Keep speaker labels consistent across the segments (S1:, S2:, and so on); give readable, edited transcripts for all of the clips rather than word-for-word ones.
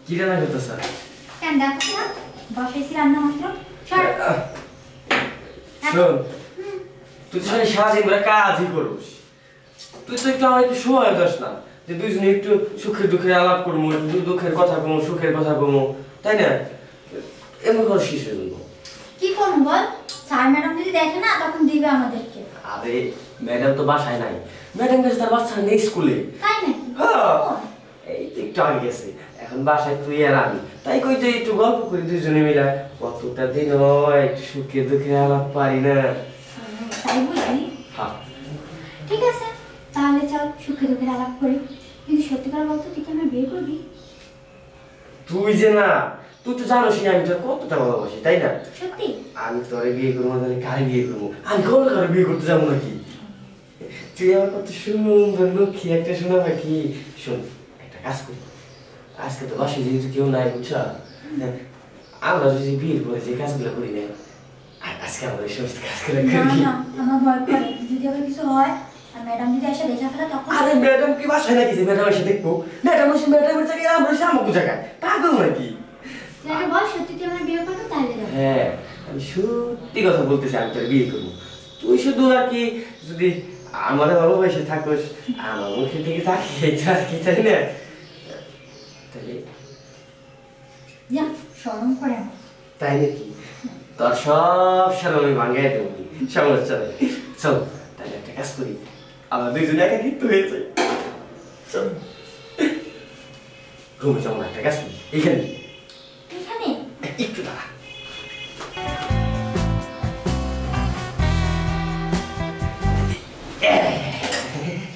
S1: কি রান্না করতেছ?
S2: কেন দেখো না বসাইছি রান্না মাত্র।
S1: শোন, তুই তো সারাদিন ধরে কাজই করছিস। তুই তো একটু আমার একটু সময় দাস না যে দুইজনে একটু সুখের দুঃখের আলাপ করবো, একটু দুঃখের কথা কমো, সুখের কথা কমো, তাই না? এমন করে শিশুর জন্য
S2: কি করবো বল? স্যার ম্যাডাম যদি দেখে না তখন দিবে আমাদেরকে।
S1: আরে ম্যাডাম তো বাসায় নাই, ম্যাডাম গেছে তার বাচ্চা নেই স্কুলে।
S2: তাই নাকি?
S1: হ্যাঁ, এই তো একটু আগে গেছে। এখন বাসায় তুই আর আমি, তাই কই যে একটু গল্প করি দুজনে মিলে। কতটা দিন হয় একটু সুখে দুঃখে আলাপ পারি না।
S2: তাই বুঝি?
S1: হ্যাঁ
S2: ঠিক আছে, তাহলে চল সুখে দুঃখে আলাপ করি। কিন্তু সত্যি করে বলতো, তুই কি আমার বিয়ে করবি?
S1: তুই যে না, তুই তো জানোস আমি তোর কতটা ভালোবাসি, তাই না?
S2: সত্যি?
S1: আমি তোরে বিয়ে করবো, তাহলে কারে বিয়ে করবো? আমি কখন কারে বিয়ে করতে যাবো নাকি? তুই আমার কত সুন্দর লক্ষ্মী একটা সোনা পাখি। শোন, একটা কাজ করি, আজকে তো বাসায় যেহেতু কেউ নাই, বুঝছ, আমরা যদি বিয়ের পরে যে কাজগুলো করি না, আজকে আমাদের এই সমস্ত কাজ করে
S2: না
S1: করি।
S2: না, আমার ভয় করে যদি আবার কিছু হয় আর ম্যাডাম যদি এসে দেখে ফেলে তখন।
S1: আরে ম্যাডাম কি বাসায় নাকি যে ম্যাডাম এসে দেখবো? ম্যাডাম এসে ম্যাডামের জায়গায় আমরা এসে আমাকে জায়গায় পাগল নাকি?
S2: তুই আগে বল, সত্যি তুই আমার বিয়ে করবি? তাহলে যাবো।
S1: হ্যাঁ, আমি সত্যি কথা বলতেছি, আমি তোর বিয়ে করবো। তুই শুধু আর কি যদি আমার ভালোবাসে থাকোস, আমার মুখের দিকে তাকিয়ে আর কি, তাই না? তাহলে
S2: যা, শরম করে আমার।
S1: তাই নাকি? তোর সব সাল আমি ভাঙাই দেবো, সমস্যা নেই। চল তাহলে একটা কাজ করি, আমরা দুইজনে একাকিত্ব হয়ে যাই। চল রুমে যাবো, একটা কাজ করি এখানে।
S2: এখানে?
S1: একটু দাঁড়া।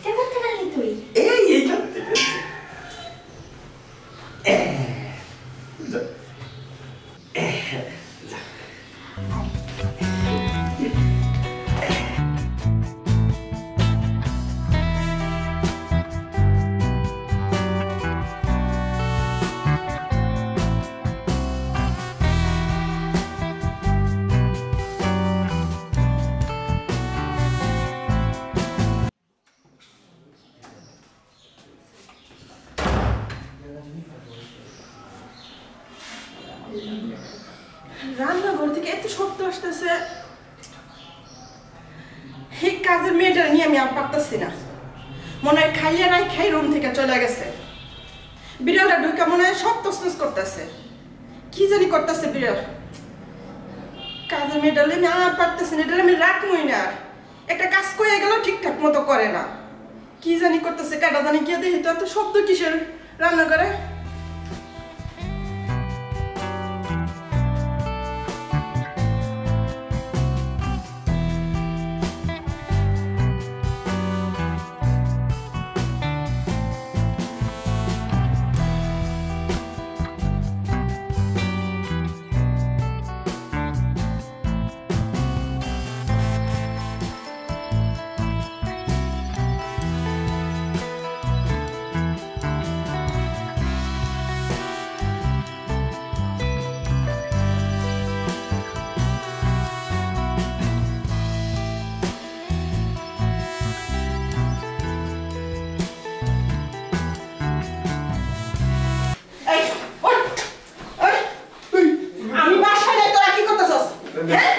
S2: কেমন থাকলি তুই?
S1: এইখান থেকে
S3: রান্নাঘর থেকে এত শব্দ আসতেছে, এই কাজের মেয়েটা নিয়ে আমি আর পারতেছি না। মনে হয় খাইলে নাই খাই রুম থেকে চলে গেছে। বিড়ালটা ঢুকে মনে হয় সব তসনস করতেছে, কি জানি করতেছে বিড়াল। কাজের মেয়েটা আমি আর পারতেছি না, এটা আমি রাখবই না। একটা কাজ করে গেল ঠিকঠাক মতো করে না, কি জানি করতেছে। কাটা জানি গিয়ে দেখি তো এত শব্দ কিসের রান্না করে।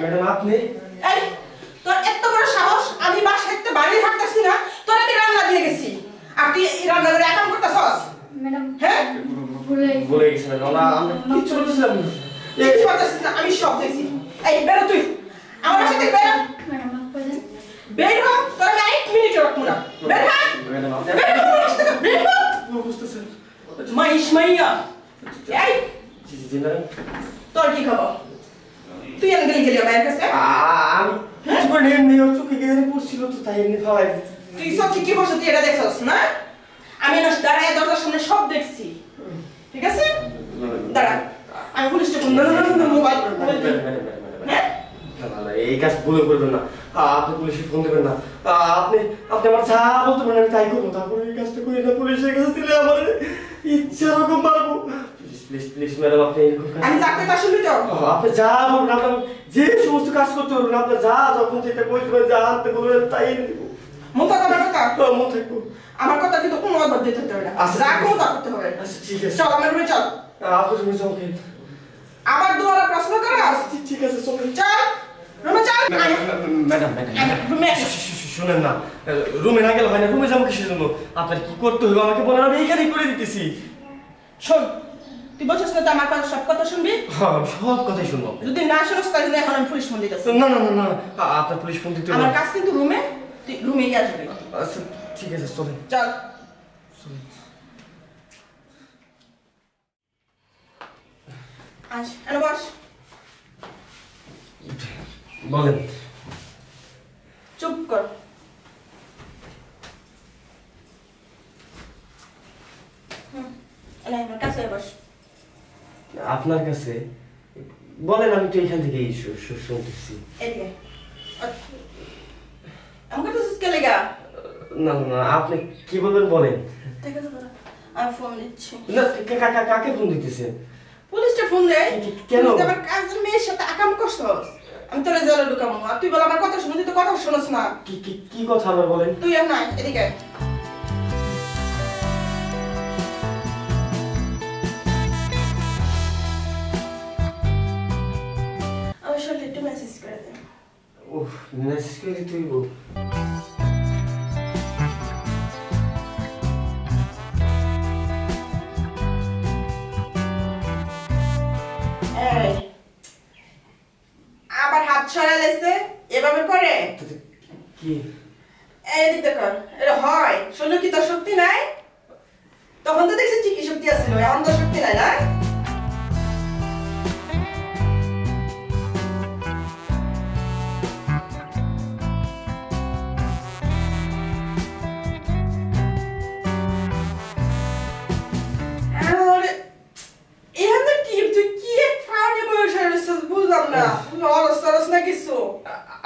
S1: ম্যাডাম আপনি?
S3: এই তোর এত বড় সাহস, আমি বাসায় বাড়ি হাঁটতেছি না, তোর আমি রান্না দিয়ে গেছি আর তুই এই রান্না করে একাম করতেছস?
S2: ম্যাডাম
S3: হ্যাঁ
S1: বলে গেছি ম্যাডাম, আমরা কিচ্ছু বলতেছিলাম না।
S3: এই কি করতেছিস না? আমি সব দেখছি। এই বেরো তুই আমার বাসা থেকে, বেরো।
S2: ম্যাডাম মাফ করে দেন।
S3: বের হ, তোর আমি 1 মিনিট রাখবো না। বের হ,
S1: ম্যাডাম আপনি
S3: বের হ আমার বাসা থেকে, বের হ।
S1: বুঝতেছেন?
S3: মাইশ মাইয়া, এই
S1: জি জি ম্যাডাম।
S3: তোর কি খবর? তুই এনে গেলি আমার কাছে?
S1: আমি কিছু করে এমনি ওর চোখে গেলে পড়ছিল তো, তাই এমনি ফালাই দিচ্ছি।
S3: তুই সব কি বসে তুই এটা দেখছস না? আমি না দাঁড়ায় দরজার সামনে সব দেখছি, ঠিক আছে? দাঁড়া, আমি পুলিশ স্টেশন মোবাইল হ্যাঁ
S1: এই কাজ ভুলে করবেন না, আপনি পুলিশে ফোন দেবেন না। আপনি আপনি আমার যা বলতে পারেন আমি তাই করবো, তারপরে এই কাজটা করি না, পুলিশের কাছে দিলে আমার ইচ্ছা রকম মারবো। প্লিজ প্লিজ প্লিজ ম্যাডাম, আপনি এরকম কাজ
S3: আমি চাকরি তা শুনবি তো?
S1: আপনি যা বলবেন, আপনার যে সমস্ত কাজ করতে পারবেন, আপনার যা যখন যেটা বলবেন, যা আনতে বলবেন তাই এনে দেবো।
S3: মন থাকো আমার কথা,
S1: মন থাকবো।
S3: আমার কথা কিন্তু কোনো অবাদ দিতে হবে না,
S1: আচ্ছা,
S3: যা কোনো তা করতে হবে।
S1: আচ্ছা ঠিক আছে
S3: চল আমার রুমে চল।
S1: আপু তুমি যাও কেন?
S3: আবার দুয়ারা প্রশ্ন করাস?
S1: ঠিক আছে চলেন।
S3: চল রুমে চল।
S1: ম্যাডাম
S3: রুমে আয়।
S1: শুনেন না, রুমে না গেলে হয় না, রুমে যাবো কিসের জন্য? আপনার কি করতে হবে আমাকে বলেন, আমি এখানেই করে দিতেছি।
S3: শোন, তুই বলছিস না তো আমার কথা সব কথা শুনবি?
S1: হ্যাঁ সব কথাই শুনবো।
S3: যদি না শুনস তাহলে এখন আমি পুলিশ ফোন দিতেছি।
S1: না না না না আপনার পুলিশ ফোন দিতে হবে
S3: আমার
S1: না।
S3: কাজ কিন্তু রুমে, তুই রুমেই আসবি।
S1: আচ্ছা ঠিক আছে চলেন।
S3: চল আস, এনে বস।
S1: বলেন।
S3: চুপ কর। এনে আমার কাছে বস।
S1: আপনার কাছে বলেন, আমি তো এখান থেকেই শুনতেছি।
S3: এদিকে আমাকে তো কে লেগা?
S1: না না আপনি কি বলবেন বলেন।
S3: ঠিক আছে আমি ফোন দিচ্ছি।
S1: না কাকে ফোন দিতেছেন?
S3: পুলিশটা ফোন দেয়।
S1: কেন?
S3: তুই আমার কাজের মেয়ের সাথে আকাম করছস, আমি তোরে জেলে ঢুকাবো। আর তুই বল আমার কথা শুনে, তুই তো কথা শুনস না।
S1: কি কথা আবার বলেন?
S3: তুই আর নাই এদিকে আয়। আমার সাথে একটু মেসেজ করে দে।
S1: ওহ মেসেজ করে দিতে হইব।
S3: এই আবার হাত সরাইলেছে এভাবে করে।
S1: কি?
S3: এই দিতে কর, এটা হয়। শরীরে কি তোর শক্তি নাই? তখন তো দেখছি ঠিকই শক্তি আছিল, এখন তো শক্তি নাই না?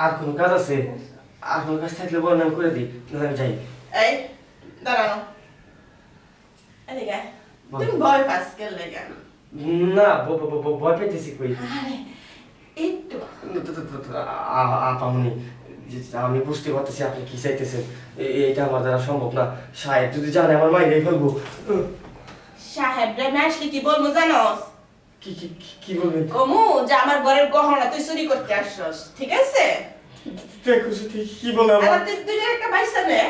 S1: আর কোনো কাজ আছে? আর কোনো কাজ থাকলে বলেন, আমি করে দিই, নাহলে আমি যাই।
S3: এই দাঁড়ানো, এদিকে আয়। তুমি ভয় পাস কেন লেগে?
S1: না ভয় পাইতেছি কই?
S3: আরে একটু
S1: আপামনি, আমি বুঝতে পারতেছি আপনি কি চাইতেছেন। এটা আমার দ্বারা সম্ভব না। সাহেব যদি জানে আমার মাইরে ফেলবো।
S3: সাহেবরা আমি আসলে কি বলবো জানোস?
S1: কি বলবেন?
S3: কমু যে আমার ঘরের গহনা তুই চুরি করতে আসছস, ঠিক আছে?
S1: দেখো কি বলে
S3: আর
S1: আমার।
S3: তুই দুইটা একটা পয়সা নে,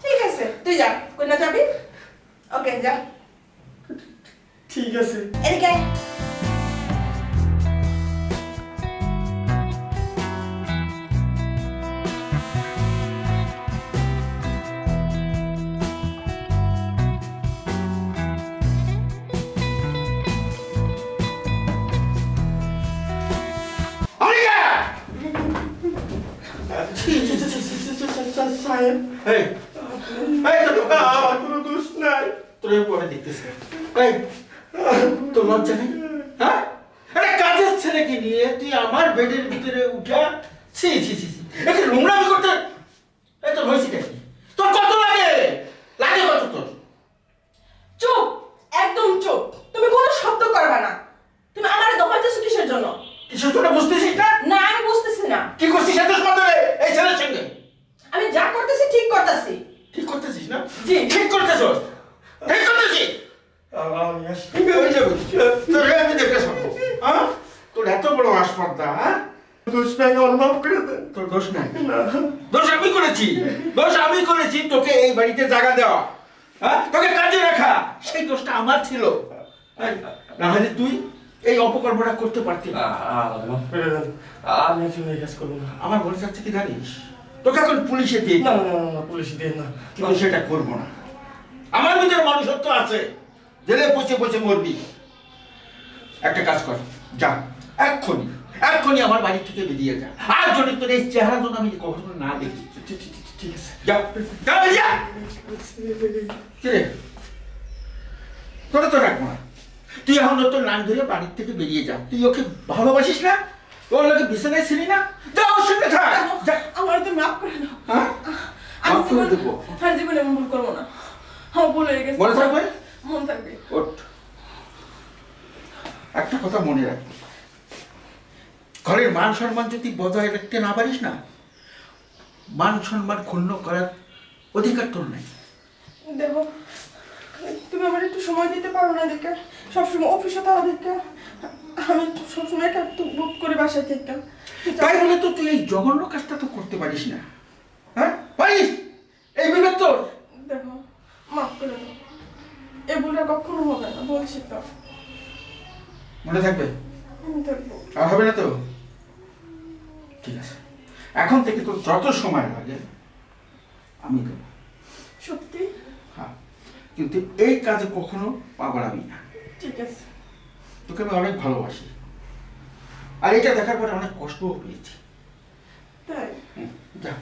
S3: ঠিক আছে? তুই যা, কই না যাবি? ওকে যা।
S1: ঠিক আছে।
S3: এদিকে আয়।
S1: সাহেব আমার কোনো দোষ নাই।
S4: তোর পরে দেখতেছে এই তোর লজ্জা নেই? হ্যাঁ, একটা কাজের ছেলেকে নিয়ে তুই আমার বেডের ভিতরে উঠা ছি ছি ছি ছি একটা নোংরামি করতে এই তোর হয়েছে কি? তোর কত লাগে? লাগে কত তোর?
S3: চুপ, একদম চুপ। তুমি কোনো শব্দ করবে না। তুমি আমারে দফাইতেছো কিসের জন্য?
S4: কিসের জন্য বুঝতেছিস না?
S3: না আমি বুঝতেছি না।
S4: কি করছিস এত সময় ধরে এই ছেলের সঙ্গে?
S3: আমি যা করতেছি ঠিক করতেছি।
S4: ঠিক করতেছিস না?
S3: জি।
S4: ঠিক করতেছ? ঠিক করতেছিস?
S1: আমি আসি।
S4: ওই যে তোর আমি দেখে থাকবো। হ্যাঁ, তোর এত বড় আসপর্দা। হ্যাঁ,
S1: দোষ নাই, আমার মাফ করে দেন।
S4: তোর দোষ নাই। দোষ আমি করেছি, দোষ আমি করেছি তোকে এই বাড়িতে জায়গা দেওয়া, হ্যাঁ, তোকে কাজে রাখা, সেই দোষটা আমার ছিল। না হলে তুই এই অপকর্মটা করতে পারতি না।
S1: মাফ করে দেন, আমি একজন এই কাজ করবো না।
S4: আমার মনে যাচ্ছে কি জানিস, তোকে এখন পুলিশে দিয়ে
S1: না না না পুলিশ দেন না,
S4: কিন্তু সেটা করবো না। আমার ভিতরে মানুষত্ব আছে, জেলে পচে পচে মরবি। একটা কাজ কর, যা এক্ষুনি এক্ষুনি আমার বাড়ি থেকে বেরিয়ে যা। আর যদি তোর এই চেহারা যেন আমি কখনো না দেখি।
S1: ঠিক আছে।
S4: যা যা বেরিয়ে। কিরে, তোরা তো রাখবো না। তুই এখন তোর লাইন ধরে বাড়ির থেকে বেরিয়ে যা। তুই ওকে ভালোবাসিস না? ওর লোকে বিছানায় ছিলি না? যা ওর সঙ্গে থাক। যা।
S3: আমার তো মাফ করে দাও।
S4: হ্যাঁ,
S3: আমি
S4: মাফ করে দেবো।
S3: আর জীবনে এমন ভুল করবো না। হ্যাঁ ভুল হয়ে গেছে।
S4: মনে থাকবে?
S3: মনে থাকবে।
S4: ওঠ। একটা কথা মনে রাখ, ঘরের মান সম্মান যদি বজায় রাখতে না পারিস না, মান সম্মান ক্ষুণ্ণ করার অধিকার তোর নাই।
S3: দেখো তুমি আমার একটু সময় দিতে পারো না দেখে, সবসময় অফিসে থাকা দেখে আমি সবসময় একা একটু বুক করে বাসায় থাকতাম।
S4: তাই বলে তো তুই এই জঘন্য কাজটা তো করতে পারিস না, হ্যাঁ পারিস? এই বিবেক তোর?
S3: দেখো, মাফ করে দাও, এ ভুলটা কখনো হবে না, বলছি তো।
S4: মনে থাকবে?
S3: আমি থাকবো।
S4: আর হবে না তো? ঠিক আছে, এখন থেকে তোর যত সময় লাগে আমি দেবো।
S3: সত্যি?
S4: হ্যাঁ, কিন্তু এই কাজে কখনো পা বাড়াবি না।
S3: ঠিক আছে।
S4: তোকে আমি অনেক ভালোবাসি, আর এটা দেখার পরে অনেক কষ্টও পেয়েছি।
S3: তাই?
S4: যা।